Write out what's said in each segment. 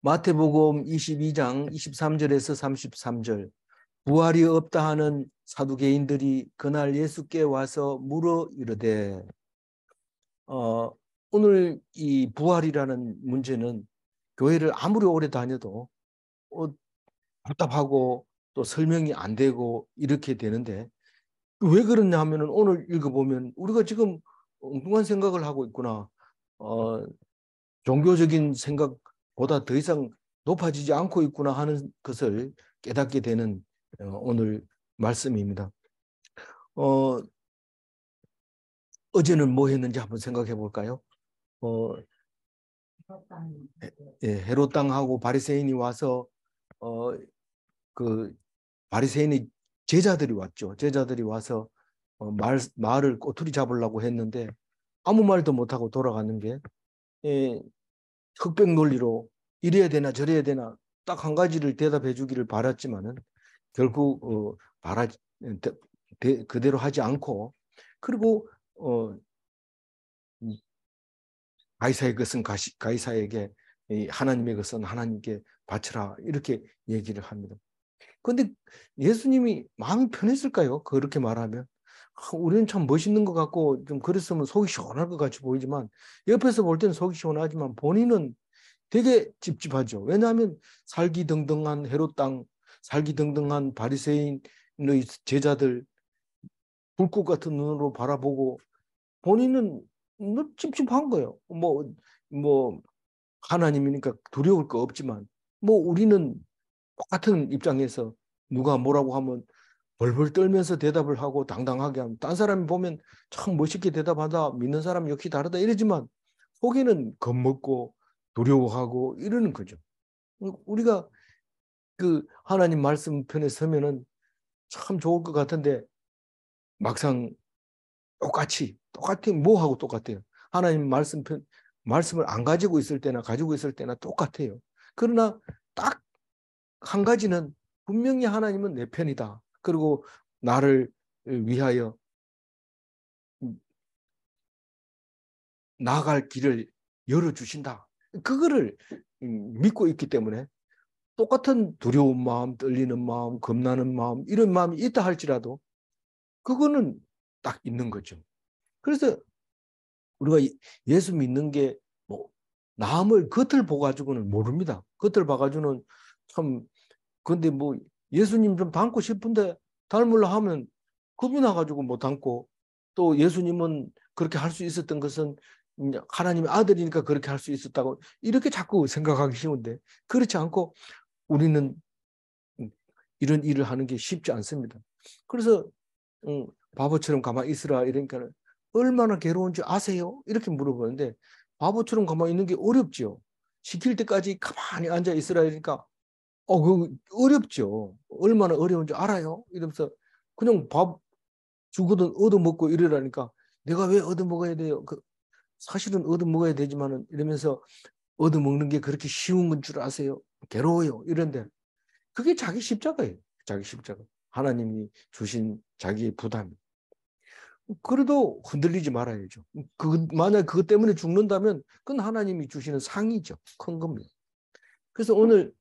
마태복음 22장 23절에서 33절. 부활이 없다 하는 사두개인들이 그날 예수께 와서 물어 이르되, 오늘 이 부활이라는 문제는 교회를 아무리 오래 다녀도 답답하고 또 설명이 안 되고 이렇게 되는데, 왜 그러냐 하면은 오늘 읽어보면 우리가 지금 엉뚱한 생각을 하고 있구나. 종교적인 생각보다 더 이상 높아지지 않고 있구나 하는 것을 깨닫게 되는 오늘 말씀입니다. 어제는 뭐 했는지 한번 생각해 볼까요? 헤롯 당하고 바리새인이 와서 그 바리새인의 제자들이 왔죠. 제자들이 와서 말을 꼬투리 잡으려고 했는데 아무 말도 못하고 돌아가는 게 흑백 논리로 이래야 되나 저래야 되나 딱 한 가지를 대답해 주기를 바랐지만은 결국 그대로 하지 않고, 그리고 가이사의 것은 가이사에게, 하나님의 것은 하나님께 바치라, 이렇게 얘기를 합니다. 그런데 예수님이 마음이 편했을까요? 그렇게 말하면 우리는 참 멋있는 것 같고 좀 그랬으면 속이 시원할 것 같이 보이지만, 옆에서 볼 때는 속이 시원하지만 본인은 되게 찝찝하죠. 왜냐하면 살기등등한 헤롯 땅, 살기등등한 바리새인의 제자들 불꽃 같은 눈으로 바라보고 본인은 너무 찝찝한 거예요. 뭐 하나님이니까 두려울 거 없지만, 우리는 똑같은 입장에서 누가 뭐라고 하면 벌벌 떨면서 대답을 하고 당당하게 하면, 딴 사람이 보면 참 멋있게 대답하다, 믿는 사람 역시 다르다 이러지만 속에는 겁먹고 두려워하고 이러는 거죠. 우리가 그 하나님 말씀 편에 서면은 참 좋을 것 같은데 막상 똑같이 뭐하고 똑같아요. 하나님 말씀을 안 가지고 있을 때나 가지고 있을 때나 똑같아요. 그러나 딱 한 가지는, 분명히 하나님은 내 편이다. 그리고 나를 위하여 나아갈 길을 열어주신다. 그거를 믿고 있기 때문에 똑같은 두려운 마음, 떨리는 마음, 겁나는 마음, 이런 마음이 있다 할지라도 그거는 딱 있는 거죠. 그래서 우리가 예수 믿는 게 남을 겉을 보가지고는 모릅니다. 겉을 봐가지고는 참, 근데 예수님 좀 닮고 싶은데 닮으려 하면 겁이 나가지고 못 닮고, 또 예수님은 그렇게 할 수 있었던 것은 하나님의 아들이니까 그렇게 할 수 있었다고 이렇게 자꾸 생각하기 쉬운데, 그렇지 않고 우리는 이런 일을 하는 게 쉽지 않습니다. 그래서 바보처럼 가만히 있으라 이러니까 얼마나 괴로운지 아세요? 이렇게 물어보는데, 바보처럼 가만히 있는 게 어렵죠. 시킬 때까지 가만히 앉아 있으라 이러니까 그 어렵죠. 얼마나 어려운지 알아요? 이러면서 그냥 밥 주거든 얻어먹고 이러라니까, 내가 왜 얻어먹어야 돼요? 사실은 얻어먹어야 되지만은 이러면서, 얻어먹는 게 그렇게 쉬운 건 줄 아세요? 괴로워요. 이런데 그게 자기 십자가예요. 자기 십자가. 하나님이 주신 자기의 부담. 그래도 흔들리지 말아야죠. 만약 그것 때문에 죽는다면 그건 하나님이 주시는 상이죠. 큰 겁니다. 그래서 오늘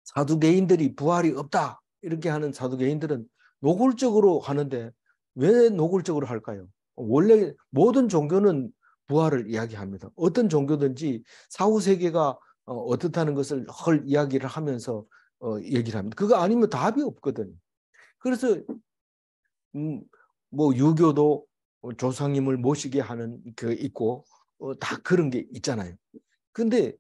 사두개인들이 부활이 없다 이렇게 하는 사두개인들은 노골적으로 하는데, 왜 노골적으로 할까요? 원래 모든 종교는 부활을 이야기합니다. 어떤 종교든지 사후세계가 어떻다는 것을 이야기를 하면서 얘기를 합니다. 그거 아니면 답이 없거든요. 그래서 유교도 조상님을 모시게 하는 그 있고 다 그런 게 있잖아요. 근데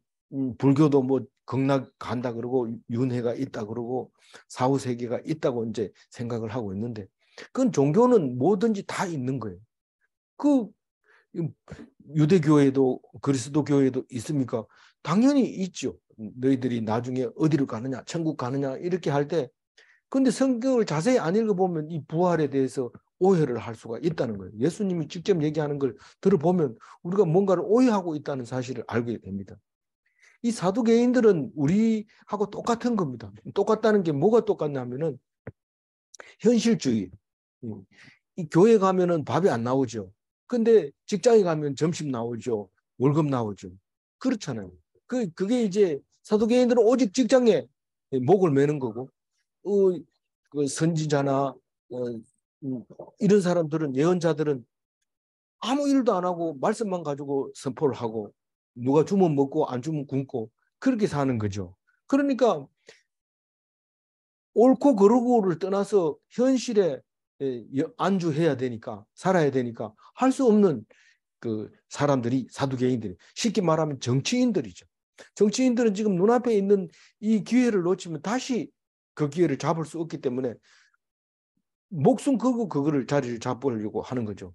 불교도 극락 간다 그러고 윤회가 있다 그러고 사후세계가 있다고 이제 생각을 하고 있는데, 그건 종교는 뭐든지 다 있는 거예요. 그 유대교에도 그리스도교에도 있습니까? 당연히 있죠. 너희들이 나중에 어디로 가느냐, 천국 가느냐 이렇게 할 때, 근데 성경을 자세히 안 읽어보면 이 부활에 대해서 오해를 할 수가 있다는 거예요. 예수님이 직접 얘기하는 걸 들어보면 우리가 뭔가를 오해하고 있다는 사실을 알게 됩니다. 이 사두개인들은 우리하고 똑같은 겁니다. 똑같다는 게 뭐가 똑같냐면은 현실주의. 이 교회 가면은 밥이 안 나오죠. 근데 직장에 가면 점심 나오죠. 월급 나오죠. 그렇잖아요. 그게 이제 사두개인들은 오직 직장에 목을 매는 거고, 그 선지자나 이런 사람들은, 예언자들은 아무 일도 안 하고 말씀만 가지고 선포를 하고, 누가 주면 먹고 안 주면 굶고 그렇게 사는 거죠. 그러니까 옳고 그르고를 떠나서 현실에 안주해야 되니까, 살아야 되니까 할 수 없는 그 사람들이 사두개인들이, 쉽게 말하면 정치인들이죠. 정치인들은 지금 눈앞에 있는 이 기회를 놓치면 다시 그 기회를 잡을 수 없기 때문에 목숨 걸고 그거를 자리를 잡으려고 하는 거죠.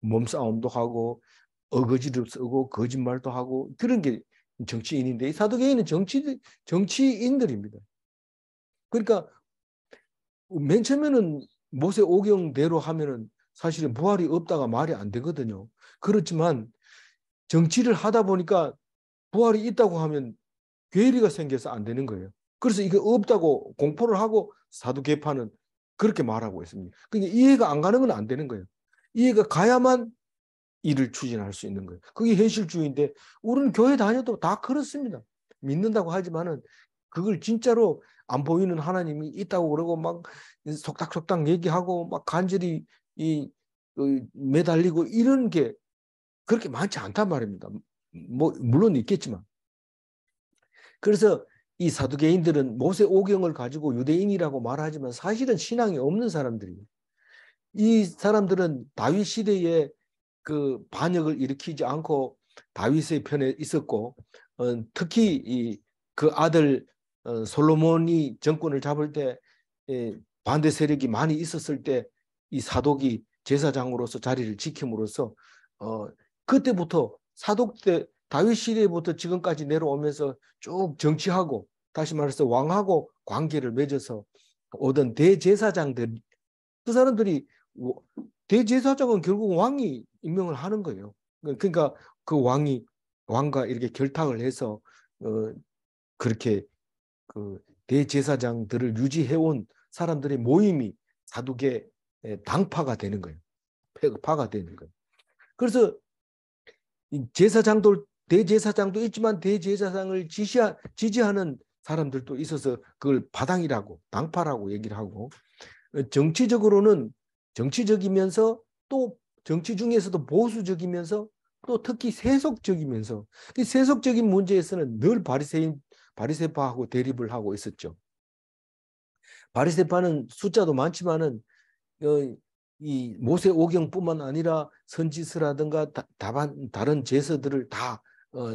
몸싸움도 하고 어거지도 쓰고 거짓말도 하고 그런 게 정치인인데, 이 사두개인은 정치인들입니다. 그러니까 맨 처음에는 모세 오경대로 하면은 사실은 부활이 없다가 말이 안 되거든요. 그렇지만 정치를 하다 보니까 부활이 있다고 하면 괴리가 생겨서 안 되는 거예요. 그래서 이게 없다고 공포를 하고 사두개파는 그렇게 말하고 있습니다. 그러니까 이해가 안 가는 건 안 되는 거예요. 이해가 가야만 일을 추진할 수 있는 거예요. 그게 현실주의인데 우리는 교회 다녀도 다 그렇습니다. 믿는다고 하지만은 그걸 진짜로 안 보이는 하나님이 있다고 그러고 막 속닥속닥 얘기하고 막 간절히 매달리고 이런 게 그렇게 많지 않단 말입니다. 뭐 물론 있겠지만. 그래서 이 사두개인들은 모세 오경을 가지고 유대인이라고 말하지만 사실은 신앙이 없는 사람들이에요. 이 사람들은 다윗 시대에 그 반역을 일으키지 않고 다윗의 편에 있었고, 특히 그 아들 솔로몬이 정권을 잡을 때 반대 세력이 많이 있었을 때 이 사독이 제사장으로서 자리를 지킴으로써 그때부터 사독 때 다윗 시대부터 지금까지 내려오면서 쭉 정치하고, 다시 말해서 왕하고 관계를 맺어서 오던 대제사장들, 그 사람들이 대제사장은 결국 왕이 임명을 하는 거예요. 그러니까 그 왕과 이렇게 결탁을 해서 그렇게 그 대제사장들을 유지해온 사람들의 모임이 사두개 당파가 되는 거예요. 파가 되는 거예요. 그래서 제사장도 대제사장도 있지만 대제사장을 지지하는 사람들도 있어서 그걸 바당이라고, 당파라고 얘기를 하고, 정치적으로는 정치적이면서 또 정치 중에서도 보수적이면서 또 특히 세속적이면서, 이 세속적인 문제에서는 늘 바리새파하고 대립을 하고 있었죠. 바리새파는 숫자도 많지만은 이 모세 오경뿐만 아니라 선지서라든가 다른 제서들을 다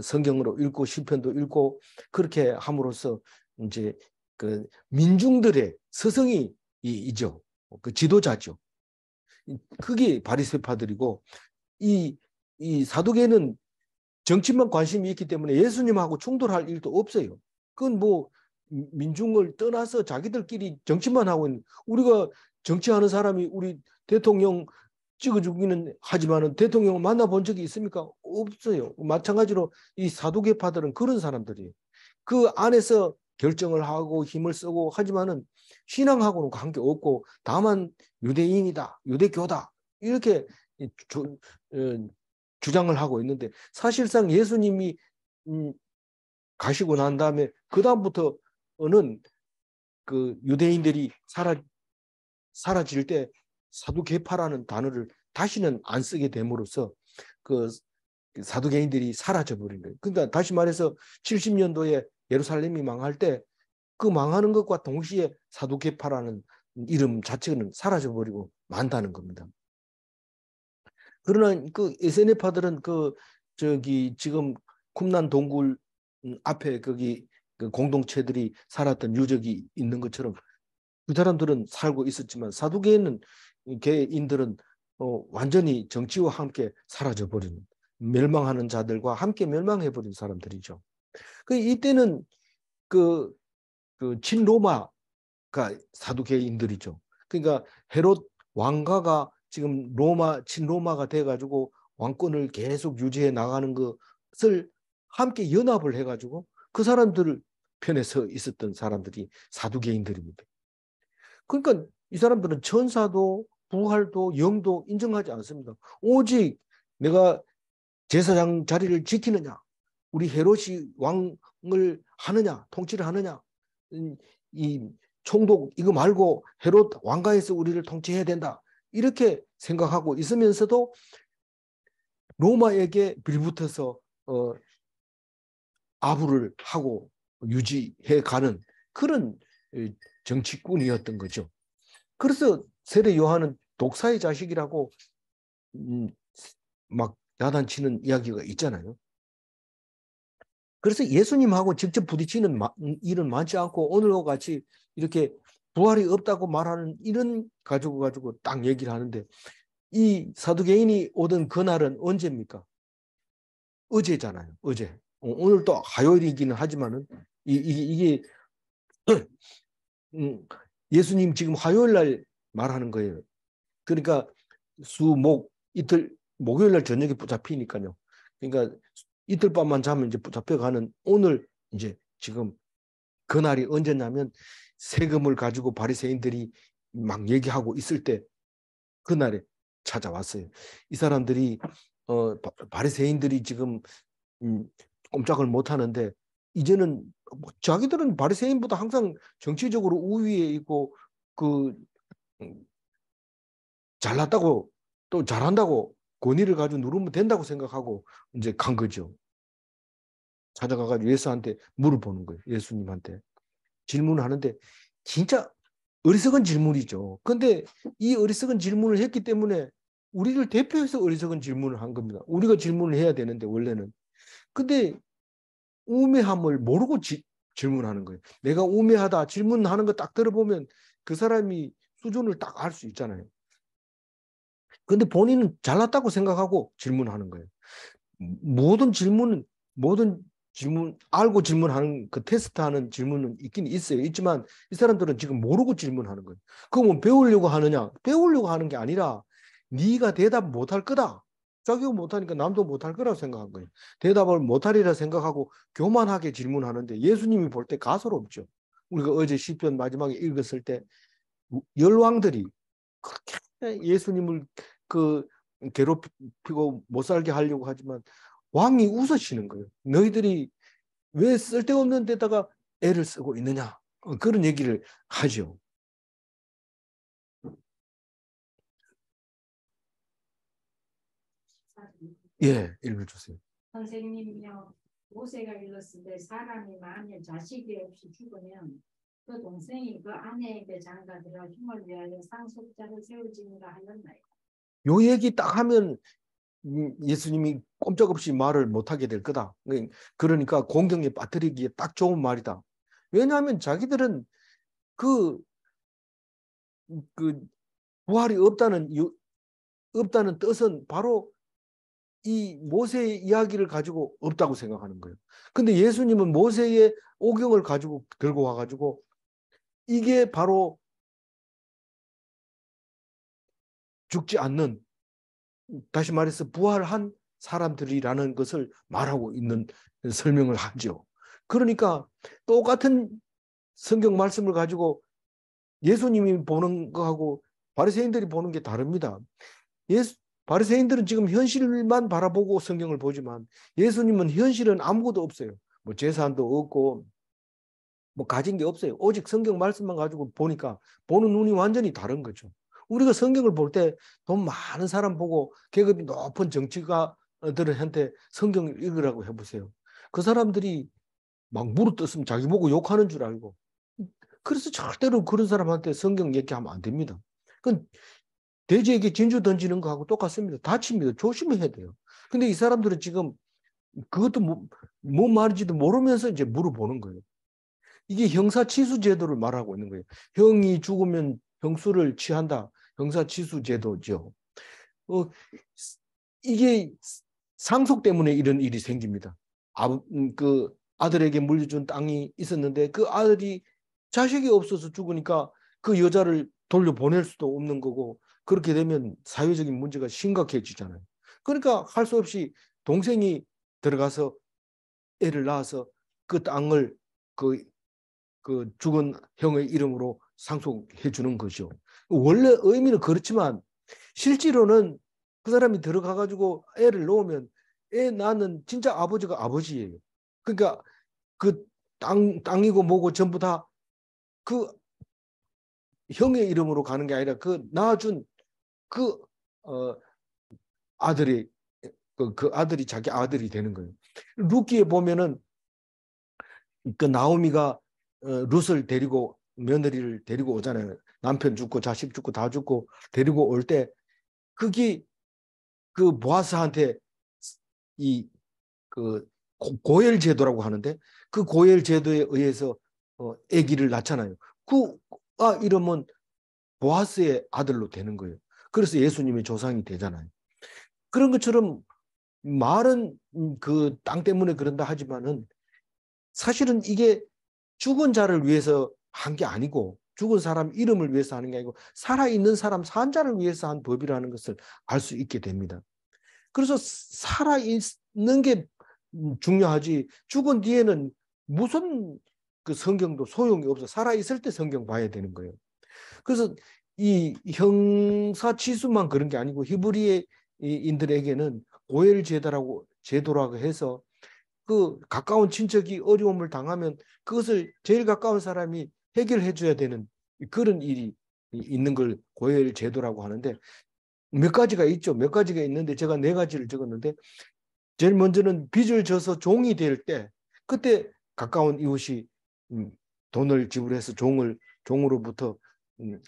성경으로 읽고 시편도 읽고 그렇게 함으로써 이제 그 민중들의 스승이 이죠. 그 지도자죠. 그게 바리새파들이고, 이 사두개는 정치만 관심이 있기 때문에 예수님하고 충돌할 일도 없어요. 그건 뭐 민중을 떠나서 자기들끼리 정치만 하고 있는, 우리가 정치하는 사람이 우리 대통령 찍어주기는 하지만은 대통령을 만나본 적이 있습니까? 없어요. 마찬가지로 이 사두개파들은 그런 사람들이에요. 그 안에서 결정을 하고 힘을 쓰고 하지만은 신앙하고는 관계없고 다만 유대인이다, 유대교다 이렇게 주장을 하고 있는데, 사실상 예수님이 가시고 난 다음에 그 다음부터는 그 유대인들이 사라질 때 사두개파라는 단어를 다시는 안 쓰게 됨으로써 그 사두개인들이 사라져 버린 거예요. 그러니까 다시 말해서 70년도에 예루살렘이 망할 때 그 망하는 것과 동시에 사두개파라는 이름 자체는 사라져 버리고 만다는 겁니다. 그러나 그 SNF파들은 그 저기 지금 쿰난 동굴 앞에 거기 그 공동체들이 살았던 유적이 있는 것처럼 그 사람들은 살고 있었지만, 사두개인은 개인들은 완전히 정치와 함께 사라져 버린, 멸망하는 자들과 함께 멸망해 버린 사람들이죠. 그 이때는 그 친로마가 사두개인들이죠. 그러니까 헤롯 왕가가 지금 친로마가 돼가지고 왕권을 계속 유지해 나가는 것을 함께 연합을 해가지고 그 사람들 편에 서 있었던 사람들이 사두개인들입니다. 그러니까 이 사람들은 천사도 부활도 영도 인정하지 않습니다. 오직 내가 제사장 자리를 지키느냐, 우리 헤롯이 왕을 하느냐, 통치를 하느냐, 이 총독 이거 말고 헤롯 왕가에서 우리를 통치해야 된다. 이렇게 생각하고 있으면서도 로마에게 빌붙어서 아부를 하고 유지해가는 그런 정치꾼이었던 거죠. 그래서 세례 요한은 독사의 자식이라고 막 야단치는 이야기가 있잖아요. 그래서 예수님하고 직접 부딪히는 일은 많지 않고 오늘과 같이 이렇게 부활이 없다고 말하는 이런 가지고 딱 얘기를 하는데, 이 사두개인이 오던 그날은 언제입니까? 어제잖아요. 어제. 오늘 또 화요일이기는 하지만은 이게 예수님 지금 화요일 날 말하는 거예요. 그러니까 수목 이틀 목요일 날 저녁에 붙잡히니까요. 그러니까 이틀 밤만 자면 이제 붙잡혀가는 오늘 이제 지금 그날이 언제냐면 세금을 가지고 바리새인들이 막 얘기하고 있을 때 그날에 찾아왔어요. 이 사람들이 바리새인들이 지금 꼼짝을 못 하는데 이제는 뭐 자기들은 바리새인보다 항상 정치적으로 우위에 있고 그 잘났다고 또 잘한다고 권위를 가지고 누르면 된다고 생각하고 이제 간 거죠. 찾아가가지고 예수한테 물어보는 거예요. 예수님한테 질문을 하는데 진짜 어리석은 질문이죠. 근데 이 어리석은 질문을 했기 때문에 우리를 대표해서 어리석은 질문을 한 겁니다. 우리가 질문을 해야 되는데 원래는. 근데 우매함을 모르고 질문하는 거예요. 내가 우매하다 질문하는 거 딱 들어보면 그 사람이 수준을 딱 알 수 있잖아요. 근데 본인은 잘났다고 생각하고 질문하는 거예요. 모든 질문 알고 질문하는 그 테스트하는 질문은 있긴 있어요. 있지만 이 사람들은 지금 모르고 질문하는 거예요. 그러면 배우려고 하느냐? 배우려고 하는 게 아니라 네가 대답 못할 거다. 자기가 못하니까 남도 못할 거라고 생각한 거예요. 대답을 못하리라 생각하고 교만하게 질문하는데 예수님이 볼 때 가소롭죠. 우리가 어제 시편 마지막에 읽었을 때 열왕들이 그렇게 예수님을 그 괴롭히고 못 살게 하려고 하지만 왕이 웃으시는 거예요. 너희들이 왜 쓸데없는 데다가 애를 쓰고 있느냐. 그런 얘기를 하죠. 예, 읽어주세요. 선생님이요, 모세가 일렀을 때 사람이 만일 자식이 없이 죽으면 그 동생이 그 아내에게 장가들어 흉을 위하여 상속자를 세울지니라 하였나요? 요 얘기 딱 하면 예수님이 꼼짝없이 말을 못하게 될 거다. 그러니까 공경에 빠뜨리기에 딱 좋은 말이다. 왜냐하면 자기들은 그 부활이 없다는 뜻은 바로 이 모세의 이야기를 가지고 없다고 생각하는 거예요. 근데 예수님은 모세의 오경을 가지고 들고 와가지고 이게 바로 죽지 않는, 다시 말해서 부활한 사람들이라는 것을 말하고 있는 설명을 하죠. 그러니까 똑같은 성경 말씀을 가지고 예수님이 보는 거하고 바리새인들이 보는 게 다릅니다. 바리새인들은 지금 현실만 바라보고 성경을 보지만 예수님은 현실은 아무것도 없어요. 뭐 재산도 없고 뭐 가진 게 없어요. 오직 성경 말씀만 가지고 보니까 보는 눈이 완전히 다른 거죠. 우리가 성경을 볼 때 돈 많은 사람 보고 계급이 높은 정치가들한테 성경을 읽으라고 해보세요. 그 사람들이 막 물어뜯으면 자기 보고 욕하는 줄 알고. 그래서 절대로 그런 사람한테 성경 얘기하면 안 됩니다. 그건 돼지에게 진주 던지는 거하고 똑같습니다. 다칩니다. 조심해야 돼요. 근데 이 사람들은 지금 그것도 뭔 말인지도 모르면서 이제 물어보는 거예요. 이게 형사치수제도를 말하고 있는 거예요. 형이 죽으면 형수를 취한다. 형사치수제도죠. 이게 상속 때문에 이런 일이 생깁니다. 그 아들에게 물려준 땅이 있었는데 그 아들이 자식이 없어서 죽으니까 그 여자를 돌려보낼 수도 없는 거고, 그렇게 되면 사회적인 문제가 심각해지잖아요. 그러니까 할 수 없이 동생이 들어가서 애를 낳아서 그 땅을 그 죽은 형의 이름으로 상속해 주는 거죠. 원래 의미는 그렇지만 실제로는 그 사람이 들어가 가지고 애를 놓으면 낳는 진짜 아버지가 아버지예요. 그러니까 그 땅이고 뭐고 전부 다 그 형의 이름으로 가는 게 아니라 그 낳아준 그 아들이 그 아들이 자기 아들이 되는 거예요. 루키에 보면은 그 나오미가 룻을 데리고 며느리를 데리고 오잖아요. 남편 죽고 자식 죽고 다 죽고 데리고 올 때 그게 그 보아스한테 이 그 고엘 제도라고 하는데 그 고엘 제도에 의해서 아기를 낳잖아요. 그 이름은 보아스의 아들로 되는 거예요. 그래서 예수님의 조상이 되잖아요. 그런 것처럼 말은 그 땅 때문에 그런다 하지만은 사실은 이게 죽은 자를 위해서 한 게 아니고 죽은 사람 이름을 위해서 하는 게 아니고 살아있는 사람 산 자를 위해서 한 법이라는 것을 알 수 있게 됩니다. 그래서 살아있는 게 중요하지 죽은 뒤에는 무슨 그 성경도 소용이 없어. 살아있을 때 성경 봐야 되는 거예요. 그래서 이 형사치수만 그런 게 아니고 히브리인들에게는 고엘 제도라고 해서 그 가까운 친척이 어려움을 당하면 그것을 제일 가까운 사람이 해결해 줘야 되는 그런 일이 있는 걸 고엘 제도라고 하는데 몇 가지가 있죠. 몇 가지가 있는데 제가 4가지를 적었는데 제일 먼저는 빚을 져서 종이 될 때 그때 가까운 이웃이 돈을 지불해서 종으로부터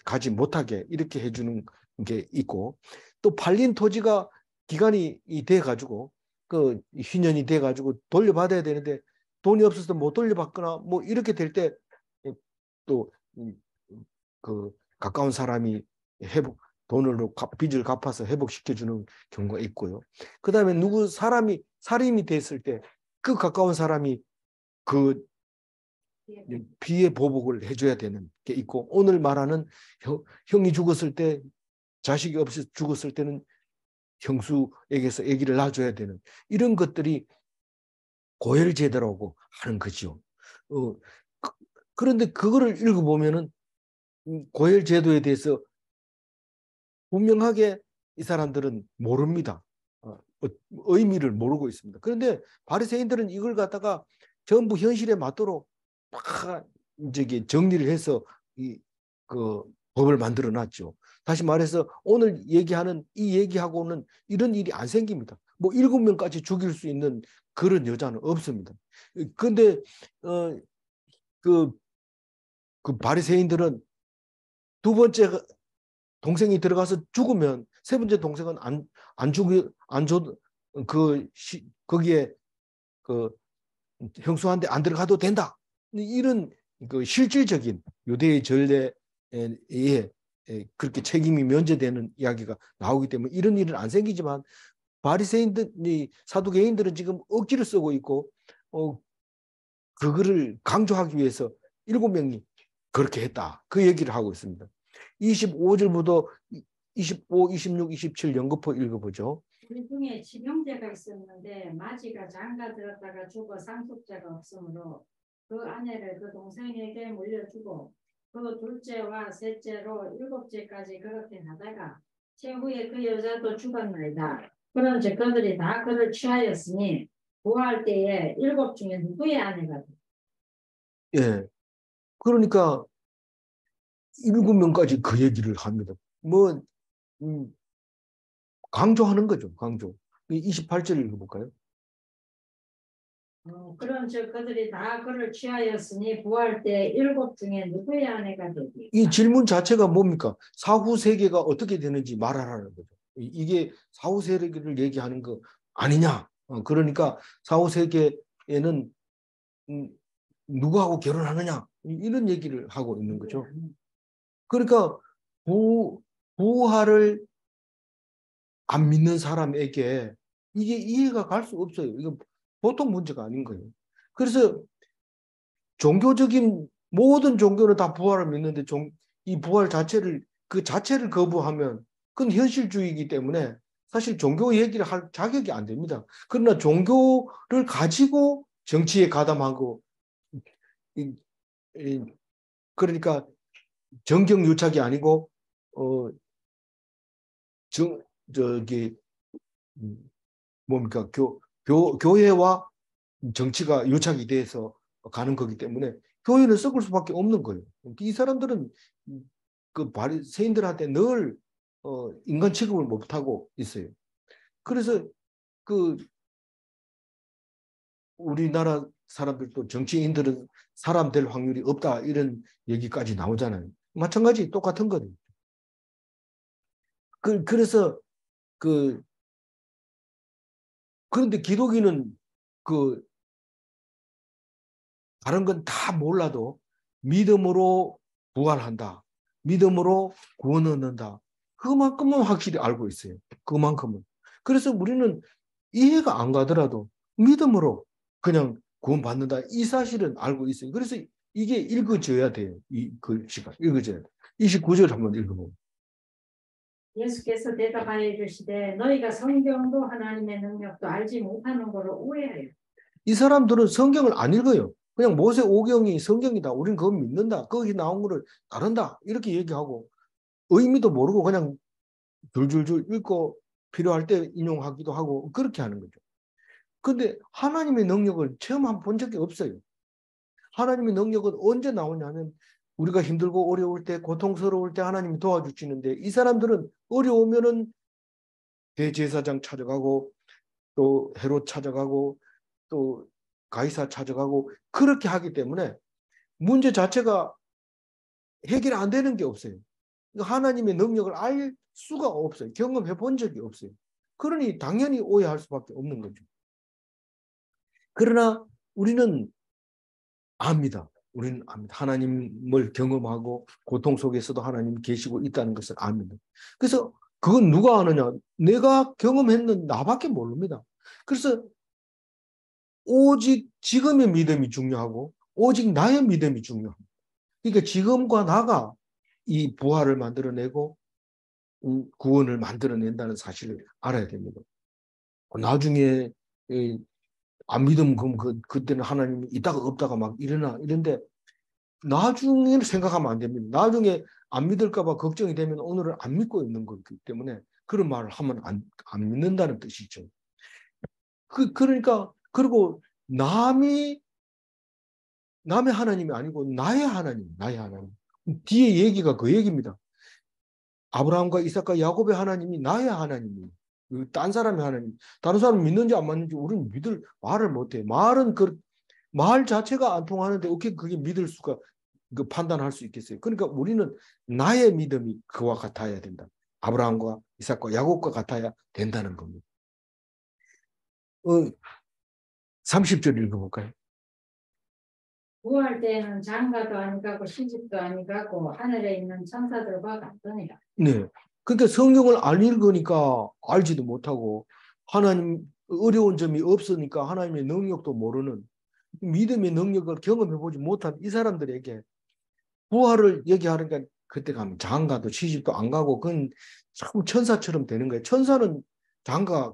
가지 못하게 이렇게 해주는 게 있고 또 팔린 토지가 기간이 돼 가지고 그 희년이 돼 가지고 돌려받아야 되는데 돈이 없어서 못 돌려받거나 뭐 이렇게 될 때 또 그 가까운 사람이 돈으로 빚을 갚아서 회복시켜주는 경우가 있고요. 그 다음에 누구 사람이 살인이 됐을 때 그 가까운 사람이 그 피해 보복을 해줘야 되는 게 있고 오늘 말하는 형이 죽었을 때 자식이 없이 죽었을 때는 형수에게서 아기를 낳아줘야 되는 이런 것들이 고혈제도라고 하는 거죠. 그런데 그거를 읽어보면은 고혈제도에 대해서 분명하게 이 사람들은 모릅니다. 의미를 모르고 있습니다. 그런데 바리새인들은 이걸 갖다가 전부 현실에 맞도록 막 저기 정리를 해서 그 법을 만들어 놨죠. 다시 말해서 오늘 얘기하는 이 얘기하고는 이런 일이 안 생깁니다. 뭐 7명까지 죽일 수 있는 그런 여자는 없습니다. 그런데 그, 그 바리새인들은 두 번째 동생이 들어가서 죽으면 세 번째 동생은 거기에 그 형수한테 안 들어가도 된다. 이런 그 실질적인 유대의 전례에 그렇게 책임이 면제되는 이야기가 나오기 때문에 이런 일은 안 생기지만 바리새인들, 사두개인들은 지금 억지를 쓰고 있고 그거를 강조하기 위해서 7명이 그렇게 했다. 그 얘기를 하고 있습니다. 25절부터 25, 26, 27 연거푸 읽어보죠. 우리 중에 지명제가 있었는데 마지가 장가 들었다가 죽어 상속자가 없으므로 그 아내를 그 동생에게 물려주고 그 둘째와 셋째로 7째까지 그렇게 하다가 최후에 그 여자도 죽었나이다. 그런즉 그들이 다 그를 취하였으니 구할 때에 7 중에 누구의 아내가 돼? 예, 그러니까 7명까지 그 얘기를 합니다. 뭐 강조하는 거죠. 강조. 28절 읽어볼까요? 그런즉 그들이 다 그를 취하였으니 구할 때 7 중에 누구의 아내가 되기? 이 질문 자체가 뭡니까? 사후 세계가 어떻게 되는지 말하라는 거죠. 이게 사후 세계를 얘기하는 거 아니냐? 그러니까 사후 세계에는 누구하고 결혼하느냐? 이런 얘기를 하고 있는 거죠. 그러니까 부활을 안 믿는 사람에게 이게 이해가 갈 수 없어요. 이거 보통 문제가 아닌 거예요. 그래서 종교적인 모든 종교는 다 부활을 믿는데 이 부활 자체를 그 자체를 거부하면 그건 현실주의이기 때문에 사실 종교 얘기를 할 자격이 안 됩니다. 그러나 종교를 가지고 정치에 가담하고 그러니까 정경유착이 아니고 저기 뭡니까 교회와 정치가 유착이 돼서 가는 거기 때문에 교회는 썩을 수밖에 없는 거예요. 이 사람들은 그 바리새인들한테 늘 인간 취급을 못하고 있어요. 그래서 그 우리나라 사람들도 정치인들은 사람 될 확률이 없다 이런 얘기까지 나오잖아요. 마찬가지 똑같은 거예요. 그래서 그런데 기독인은 그 다른 건 다 몰라도 믿음으로 부활한다. 믿음으로 구원 얻는다. 그만큼은 확실히 알고 있어요. 그만큼은. 그래서 우리는 이해가 안 가더라도 믿음으로 그냥 구원받는다. 이 사실은 알고 있어요. 그래서 이게 읽어져야 돼요. 이 글씨가 읽어져야 돼요. 29절 한번 읽어보면. 예수께서 대답하여 이르시되 너희가 성경도 하나님의 능력도 알지 못하는 거로 오해하여. 이 사람들은 성경을 안 읽어요. 그냥 모세 오경이 성경이다. 우리는 그거 믿는다. 거기 나온 거를 따른다. 이렇게 얘기하고 의미도 모르고 그냥 줄줄줄 읽고 필요할 때 인용하기도 하고 그렇게 하는 거죠. 근데 하나님의 능력을 체험 한번 본 적이 없어요. 하나님의 능력은 언제 나오냐면 우리가 힘들고 어려울 때 고통스러울 때 하나님이 도와주시는데 이 사람들은 어려우면은 대제사장 찾아가고 또 헤롯 찾아가고 또 가이사 찾아가고 그렇게 하기 때문에 문제 자체가 해결 안 되는 게 없어요. 하나님의 능력을 알 수가 없어요. 경험해 본 적이 없어요. 그러니 당연히 오해할 수밖에 없는 거죠. 그러나 우리는 압니다. 우리는 압니다. 하나님을 경험하고 고통 속에서도 하나님이 계시고 있다는 것을 압니다. 그래서 그건 누가 아느냐? 내가 경험했는 나밖에 모릅니다. 그래서 오직 지금의 믿음이 중요하고 오직 나의 믿음이 중요합니다. 그러니까 지금과 나가 이 부활을 만들어내고 구원을 만들어낸다는 사실을 알아야 됩니다. 나중에 안 믿으면 그때는 하나님이 있다가 없다가 막 일어나 이런데 나중에는 생각하면 안 됩니다. 나중에 안 믿을까 봐 걱정이 되면 오늘은 안 믿고 있는 거기 때문에 그런 말을 하면 안 믿는다는 뜻이죠. 그러니까 그리고 남의 하나님이 아니고 나의 하나님. 뒤에 얘기가 그 얘기입니다. 아브라함과 이삭과 야곱의 하나님이 나의 하나님이에요. 딴 사람의 하나님. 다른 사람 믿는지 안 믿는지 우리는 믿을 말을 못해. 말 자체가 안 통하는데 어떻게 그게 믿을 수가 판단할 수 있겠어요. 그러니까 우리는 나의 믿음이 그와 같아야 된다. 아브라함과 이삭과 야곱과 같아야 된다는 겁니다. 30절 읽어볼까요? 구할 때에는 장가도 아니가고 시집도 아니가고 하늘에 있는 천사들과 같더니라. 네. 그러니까 성경을 안 읽으니까 알지도 못하고 하나님 어려운 점이 없으니까 하나님의 능력도 모르는 믿음의 능력을 경험해보지 못한 이 사람들에게 부활을 얘기하니까 그때 가면 장가도 시집도 안 가고 그건 참 천사처럼 되는 거예요. 천사는 장가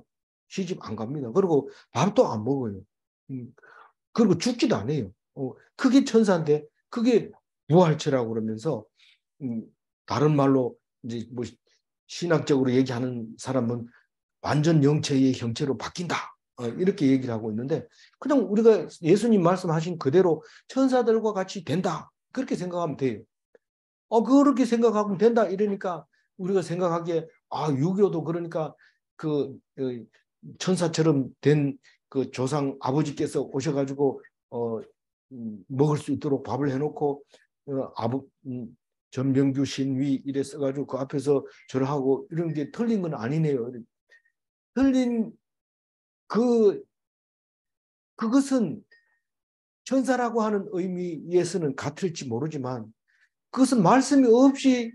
시집 안 갑니다. 그리고 밥도 안 먹어요. 그리고 죽지도 않아요. 그게 천사인데 그게 부활체라고 그러면서 다른 말로 이제 뭐 신학적으로 얘기하는 사람은 완전 영체의 형체로 바뀐다. 이렇게 얘기를 하고 있는데 그냥 우리가 예수님 말씀하신 그대로 천사들과 같이 된다. 그렇게 생각하면 돼요. 그렇게 생각하면 된다. 이러니까 우리가 생각하기에 유교도 그러니까 그 천사처럼 된 그 조상 아버지께서 오셔가지고 먹을 수 있도록 밥을 해놓고 전병규 신위 이래 써가지고 그 앞에서 절하고 이런 게 틀린 건 아니네요. 틀린 그것은 천사라고 하는 의미에서는 같을지 모르지만 그것은 말씀이 없이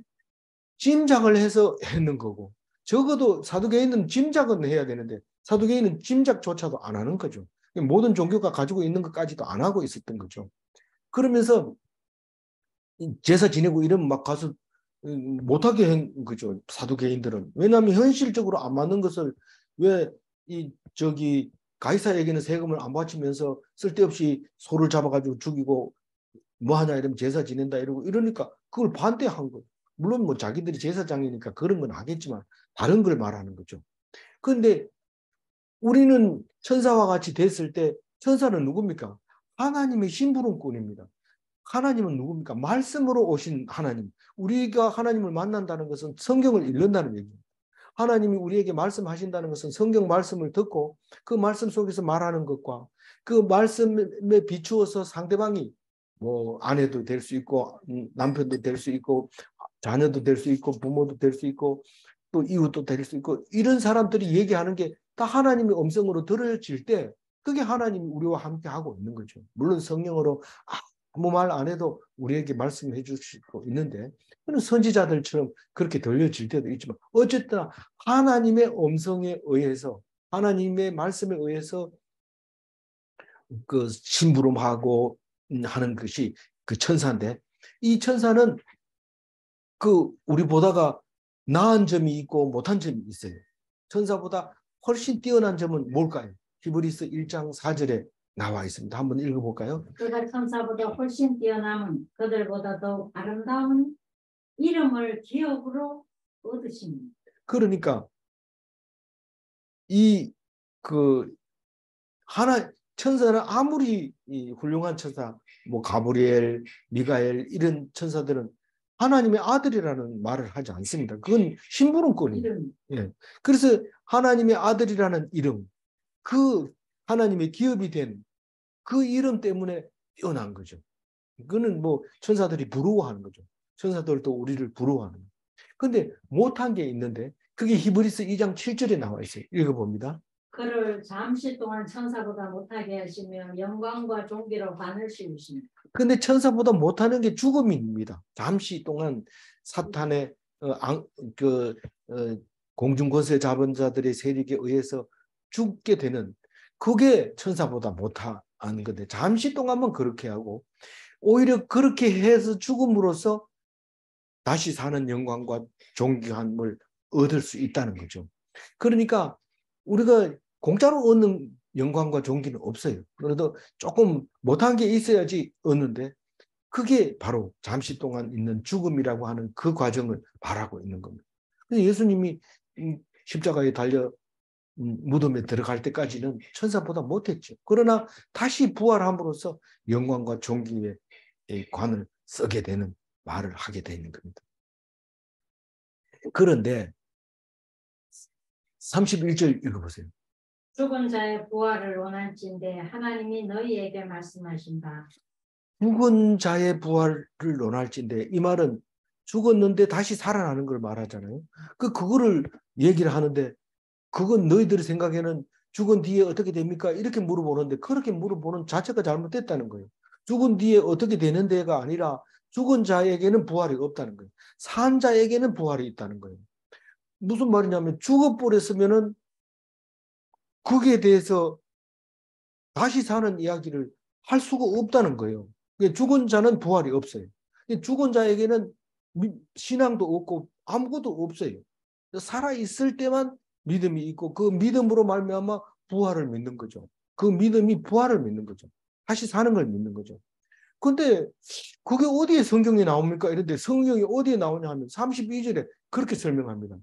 짐작을 해서 했는 거고 적어도 사두개인은 짐작은 해야 되는데 사두개인은 짐작조차도 안 하는 거죠. 모든 종교가 가지고 있는 것까지도 안 하고 있었던 거죠. 그러면서 제사 지내고 이러면 막 가서 못하게 한 거죠. 사두개인들은. 왜냐하면 현실적으로 안 맞는 것을 왜 가이사에게는 세금을 안 바치면서 쓸데없이 소를 잡아가지고 죽이고 뭐 하냐 이러면 제사 지낸다 이러니까 그걸 반대한 거예요. 물론 뭐 자기들이 제사장이니까 그런 건 하겠지만 다른 걸 말하는 거죠. 그런데 우리는 천사와 같이 됐을 때 천사는 누굽니까? 하나님의 심부름꾼입니다. 하나님은 누굽니까? 말씀으로 오신 하나님. 우리가 하나님을 만난다는 것은 성경을 읽는다는 얘기입니다. 하나님이 우리에게 말씀하신다는 것은 성경 말씀을 듣고 그 말씀 속에서 말하는 것과 그 말씀에 비추어서 상대방이 뭐 아내도 될 수 있고 남편도 될 수 있고 자녀도 될 수 있고 부모도 될 수 있고 또 이웃도 될 수 있고 이런 사람들이 얘기하는 게 다 하나님의 음성으로 들어질 때 그게 하나님이 우리와 함께 하고 있는 거죠. 물론 성령으로 아무 말 안 해도 우리에게 말씀해 주시고 있는데 그런 선지자들처럼 그렇게 들려질 때도 있지만 어쨌든 하나님의 음성에 의해서 하나님의 말씀에 의해서 그 심부름하고 하는 것이 그 천사인데 이 천사는 그 우리보다가 나은 점이 있고 못한 점이 있어요. 천사보다 훨씬 뛰어난 점은 뭘까요? 히브리서 1장 4절에 나와 있습니다. 한번 읽어볼까요? 그가 천사보다 훨씬 뛰어남은 그들보다 더 아름다운 이름을 기업으로 얻으십니다. 그러니까 이 그 하나 천사는 아무리 이 훌륭한 천사, 뭐 가브리엘, 미가엘 이런 천사들은 하나님의 아들이라는 말을 하지 않습니다. 그건 심부름꾼이에요. 예. 그래서 하나님의 아들이라는 이름, 그 하나님의 기업이 된 그 이름 때문에 뛰어난 거죠. 그거는 뭐 천사들이 부러워하는 거죠. 천사들도 우리를 부러워하는 거예요. 그런데 못한 게 있는데 그게 히브리서 2장 7절에 나와 있어요. 읽어봅니다. 그를 잠시 동안 천사보다 못하게 하시며 영광과 존귀로 관을 씌우십니다. 근데 천사보다 못하는 게 죽음입니다. 잠시 동안 사탄의 공중권세 잡은 자들의 세력에 의해서 죽게 되는 그게 천사보다 못한 건데 잠시 동안만 그렇게 하고 오히려 그렇게 해서 죽음으로써 다시 사는 영광과 존귀함을 얻을 수 있다는 거죠. 그러니까 우리가 공짜로 얻는 영광과 존귀는 없어요. 그래도 조금 못한 게 있어야지 얻는데 그게 바로 잠시 동안 있는 죽음이라고 하는 그 과정을 말하고 있는 겁니다. 예수님이 십자가에 달려 무덤에 들어갈 때까지는 천사보다 못했죠. 그러나 다시 부활함으로써 영광과 존귀의 관을 쓰게 되는 말을 하게 되는 겁니다. 그런데 31절 읽어보세요. 죽은 자의 부활을 원할진대 하나님이 너희에게 말씀하신다. 죽은 자의 부활을 원할진대 이 말은 죽었는데 다시 살아나는 걸 말하잖아요. 그거를 얘기를 하는데 그건 너희들의 생각에는 죽은 뒤에 어떻게 됩니까? 이렇게 물어보는데 그렇게 물어보는 자체가 잘못됐다는 거예요. 죽은 뒤에 어떻게 되는 데가 아니라 죽은 자에게는 부활이 없다는 거예요. 산 자에게는 부활이 있다는 거예요. 무슨 말이냐면 죽어버렸으면은 거기에 대해서 다시 사는 이야기를 할 수가 없다는 거예요. 죽은 자는 부활이 없어요. 죽은 자에게는 신앙도 없고 아무것도 없어요. 살아있을 때만 믿음이 있고 그 믿음으로 말미암아 부활을 믿는 거죠. 그 믿음이 부활을 믿는 거죠. 다시 사는 걸 믿는 거죠. 근데 그게 어디에 성경에 나옵니까? 이런데 성경이 어디에 나오냐 하면 32절에 그렇게 설명합니다.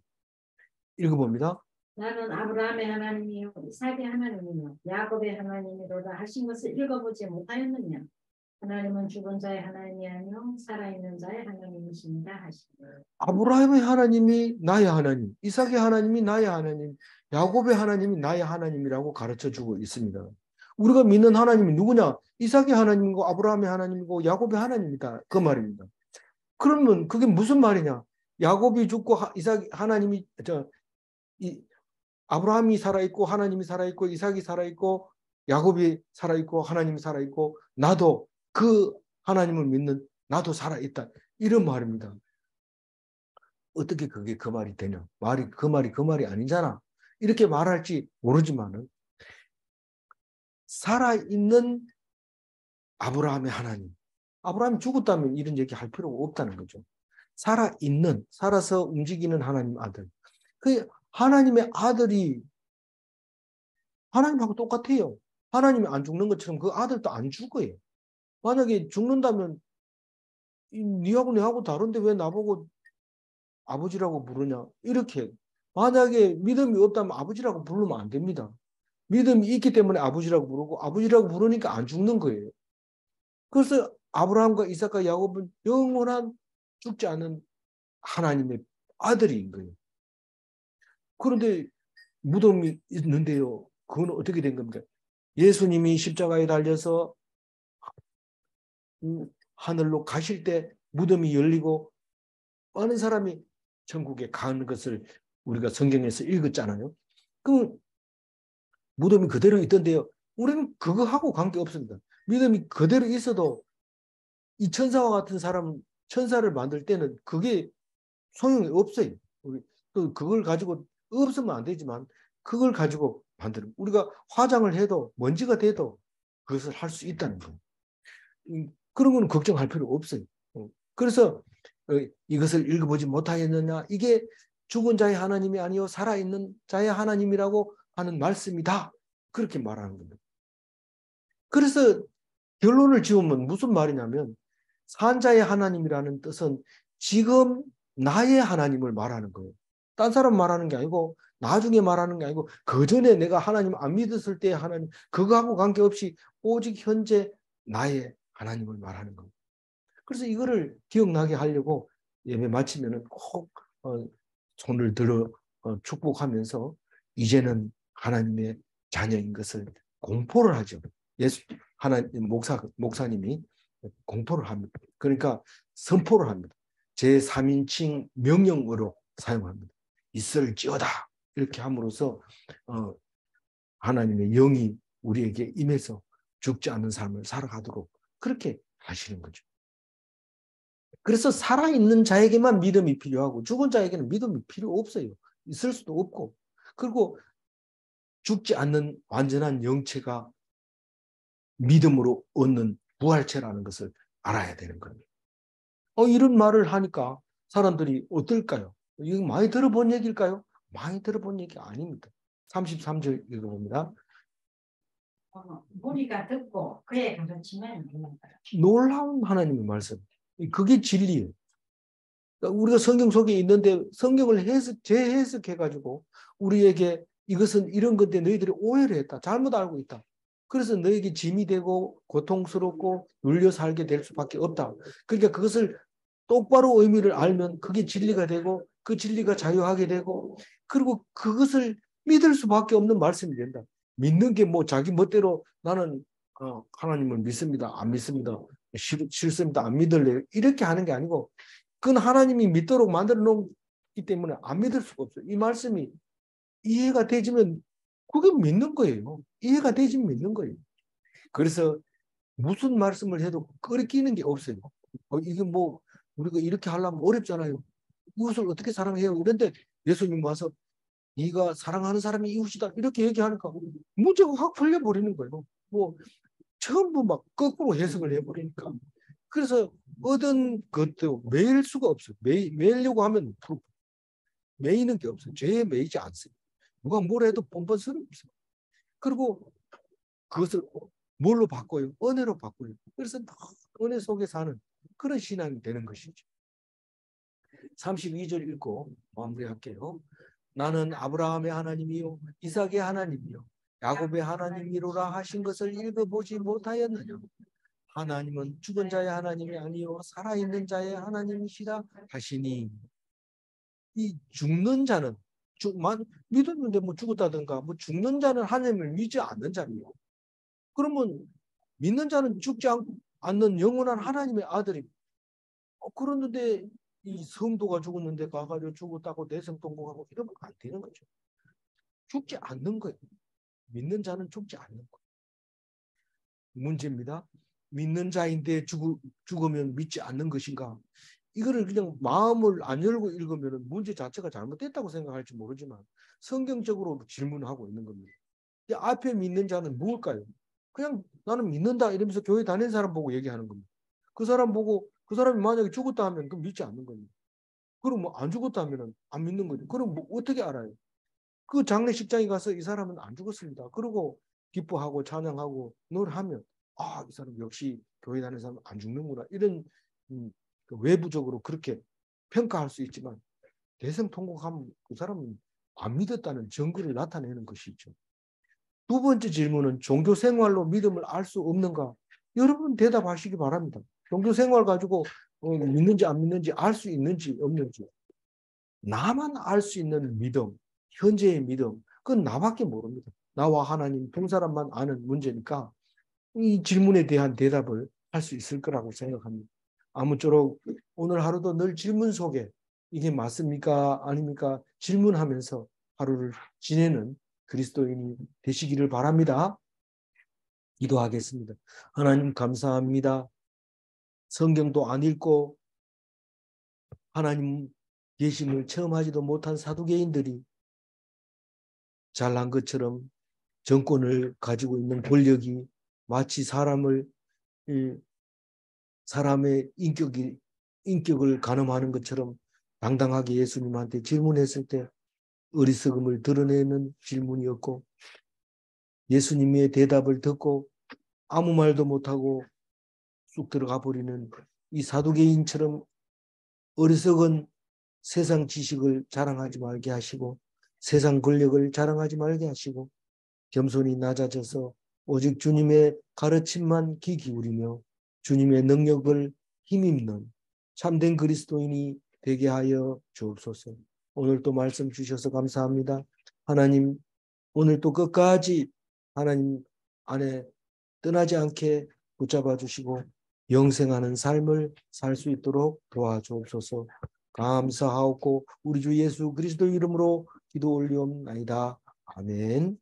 읽어봅니다. 나는 아브라함의 하나님이요 이삭의 하나님이요 야곱의 하나님이로다 하신 것을 읽어보지 못하였느냐. 하나님은 죽은 자의 하나님이 아니요 살아있는 자의 하나님이십니다 하시니. 아브라함의 하나님이 나의 하나님, 이삭의 하나님이 나의 하나님, 야곱의 하나님이 나의 하나님이라고 가르쳐주고 있습니다. 우리가 믿는 하나님이 누구냐? 이삭의 하나님이고 아브라함의 하나님이고 야곱의 하나님이다. 그 말입니다. 그러면 그게 무슨 말이냐? 야곱이 죽고 이삭 하나님이 아브라함이 살아있고 하나님이 살아있고 이삭이 살아있고 야곱이 살아있고 하나님이 살아있고 나도 그 하나님을 믿는 나도 살아있다. 이런 말입니다. 어떻게 그게 그 말이 되냐? 그 말이 아니잖아. 이렇게 말할지 모르지만은 살아있는 아브라함의 하나님. 아브라함이 죽었다면 이런 얘기 할 필요가 없다는 거죠. 살아서 움직이는 하나님 아들. 그 하나님의 아들이 하나님하고 똑같아요. 하나님이 안 죽는 것처럼 그 아들도 안 죽어요. 만약에 죽는다면 니하고 내하고 다른데 왜 나보고 아버지라고 부르냐? 이렇게 만약에 믿음이 없다면 아버지라고 부르면 안 됩니다. 믿음이 있기 때문에 아버지라고 부르고 아버지라고 부르니까 안 죽는 거예요. 그래서 아브라함과 이삭과 야곱은 영원한 죽지 않는 하나님의 아들인 거예요. 그런데 무덤이 있는데요. 그건 어떻게 된 겁니까? 예수님이 십자가에 달려서 하늘로 가실 때 무덤이 열리고 많은 사람이 천국에 가는 것을 우리가 성경에서 읽었잖아요. 그 무덤이 그대로 있던데요. 우리는 그거하고 관계없습니다. 믿음이 그대로 있어도 이 천사와 같은 사람, 천사를 만들 때는 그게 소용이 없어요. 또 그걸 가지고 없으면 안 되지만 그걸 가지고 만드는 우리가 화장을 해도 먼지가 돼도 그것을 할 수 있다는 거예요. 그런 거는 걱정할 필요 없어요. 그래서 이것을 읽어보지 못하였느냐 이게 죽은 자의 하나님이 아니요 살아있는 자의 하나님이라고 하는 말씀이다. 그렇게 말하는 겁니다. 그래서 결론을 지으면 무슨 말이냐면 산자의 하나님이라는 뜻은 지금 나의 하나님을 말하는 거예요. 딴 사람 말하는 게 아니고 나중에 말하는 게 아니고 그전에 내가 하나님 안 믿었을 때의 하나님 그거하고 관계없이 오직 현재 나의 하나님을 말하는 겁니다. 그래서 이거를 기억나게 하려고 예배 마치면은 꼭 손을 들어 축복하면서 이제는 하나님의 자녀인 것을 공포를 하죠. 예수 하나님 목사님이 공포를 합니다. 그러니까 선포를 합니다. 제3인칭 명령어로 사용합니다. 있을지어다 이렇게 함으로써 하나님의 영이 우리에게 임해서 죽지 않는 삶을 살아가도록 그렇게 하시는 거죠. 그래서 살아있는 자에게만 믿음이 필요하고 죽은 자에게는 믿음이 필요 없어요. 있을 수도 없고. 그리고 죽지 않는 완전한 영체가 믿음으로 얻는 부활체라는 것을 알아야 되는 겁니다. 이런 말을 하니까 사람들이 어떨까요? 이거 많이 들어본 얘기일까요? 많이 들어본 얘기 아닙니다. 33절 읽어봅니다. 무리가 듣고 그의 가르침을 놀라운 하나님의 말씀. 그게 진리예요. 우리가 성경 속에 있는데 성경을 재해석해가지고 우리에게 이것은 이런 건데 너희들이 오해를 했다. 잘못 알고 있다. 그래서 너에게 짐이 되고 고통스럽고 눌려 살게 될 수밖에 없다. 그러니까 그것을 똑바로 의미를 알면 그게 진리가 되고 그 진리가 자유하게 되고 그리고 그것을 믿을 수밖에 없는 말씀이 된다. 믿는 게 뭐 자기 멋대로 나는 하나님을 믿습니다. 안 믿습니다. 싫습니다. 안 믿을래요. 이렇게 하는 게 아니고 그건 하나님이 믿도록 만들어 놓기 때문에 안 믿을 수가 없어요. 이 말씀이 이해가 되지면 그게 믿는 거예요. 이해가 되지면 믿는 거예요. 그래서 무슨 말씀을 해도 끓이기는 게 없어요. 이게 뭐 우리가 이렇게 하려면 어렵잖아요. 이웃을 어떻게 사랑해요? 이런데 예수님 와서 네가 사랑하는 사람이 이웃이다 이렇게 얘기하니까 문제가 확 풀려버리는 거예요. 뭐 전부 막 거꾸로 해석을 해버리니까. 그래서 얻은 것도 매일 수가 없어요. 매이려고 하면 매이는 게 없어요. 죄에 매이지 않습니다. 누가 뭘 해도 뻔뻔스러워 없어요. 그리고 그것을 뭘로 바꿔요? 은혜로 바꿔요. 그래서 은혜 속에 사는 그런 신앙이 되는 것이죠. 32절 읽고 마무리할게요. 나는 아브라함의 하나님이요 이삭의 하나님이요 야곱의 하나님이로라 하신 것을 읽어보지 못하였느냐. 하나님은 죽은 자의 하나님이 아니요 살아있는 자의 하나님이시라 하시니. 이 죽는 자는 믿었는데 뭐 죽었다든가 뭐 죽는 자는 하나님을 믿지 않는 자예요. 그러면 믿는 자는 죽지 않는 영원한 하나님의 아들이 그러는데 이 성도가 죽었는데 가가지고 죽었다고 내성통곡하고 이러면 안 되는 거죠. 죽지 않는 거예요. 믿는 자는 죽지 않는 거예요. 문제입니다. 믿는 자인데 죽으면 믿지 않는 것인가? 이거를 그냥 마음을 안 열고 읽으면 문제 자체가 잘못됐다고 생각할지 모르지만 성경적으로 질문하고 있는 겁니다. 앞에 믿는 자는 무엇일까요? 그냥 나는 믿는다 이러면서 교회 다니는 사람 보고 얘기하는 겁니다. 그 사람 보고 그 사람이 만약에 죽었다 하면 그럼 믿지 않는 겁니다. 그럼 뭐 안 죽었다 하면 안 믿는 거죠. 그럼 뭐 어떻게 알아요? 그 장례식장에 가서 이 사람은 안 죽었습니다. 그러고 기뻐하고 찬양하고 노래하면 이 사람 역시 교회 다니는 사람 안 죽는구나. 이런 그 외부적으로 그렇게 평가할 수 있지만 대성통곡하면 그 사람은 안 믿었다는 증거를 나타내는 것이죠. 두 번째 질문은 종교 생활로 믿음을 알 수 없는가? 여러분 대답하시기 바랍니다. 종교 생활 가지고 믿는지 안 믿는지 알 수 있는지 없는지. 나만 알 수 있는 믿음, 현재의 믿음, 그건 나밖에 모릅니다. 나와 하나님 두 사람만 아는 문제니까 이 질문에 대한 대답을 할 수 있을 거라고 생각합니다. 아무쪼록 오늘 하루도 늘 질문 속에 이게 맞습니까? 아닙니까? 질문하면서 하루를 지내는 그리스도인이 되시기를 바랍니다. 기도하겠습니다. 하나님 감사합니다. 성경도 안 읽고 하나님 계심을 체험하지도 못한 사두개인들이 잘난 것처럼 정권을 가지고 있는 권력이 마치 사람의 인격을 가늠하는 것처럼 당당하게 예수님한테 질문했을 때 어리석음을 드러내는 질문이었고, 예수님의 대답을 듣고 아무 말도 못하고 쑥 들어가 버리는 이 사두개인처럼 어리석은 세상 지식을 자랑하지 말게 하시고, 세상 권력을 자랑하지 말게 하시고, 겸손히 낮아져서 오직 주님의 가르침만 귀 기울이며 주님의 능력을 힘입는 참된 그리스도인이 되게 하여 주옵소서. 오늘 또 말씀 주셔서 감사합니다. 하나님, 오늘 또 끝까지 하나님 안에 떠나지 않게 붙잡아 주시고 영생하는 삶을 살 수 있도록 도와주옵소서. 감사하옵고 우리 주 예수 그리스도 이름으로 기도 올리옵나이다. 아멘.